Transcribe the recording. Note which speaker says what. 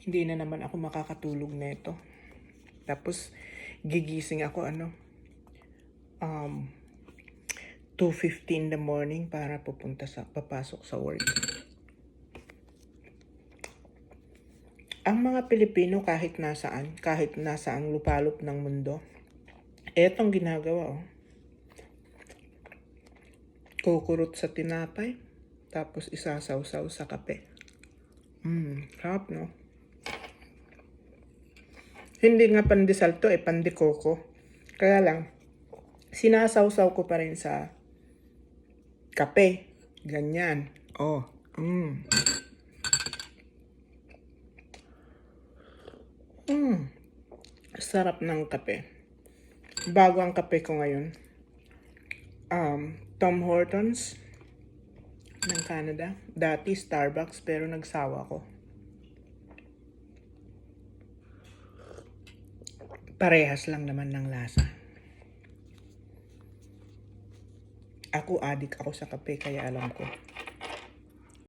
Speaker 1: Hindi na naman ako makakatulog nito. Tapos, gigising ako, 2:50 in the morning para papasok sa work. Ang mga Pilipino kahit nasaang lupalop ng mundo, etong ginagawa, kukurot sa tinapay, tapos isasawsaw sa kape. Sarap, no? Hindi nga pandesal to, pandikoko. Kaya lang, sinasawsaw ko pa rin sa kape. Ganyan. Sarap ng kape. Bago ang kape ko ngayon. Tom Hortons ng Canada. Dati Starbucks pero nagsawa ko. Parehas lang naman ng lasa. Ako, adik ako sa kape kaya alam ko.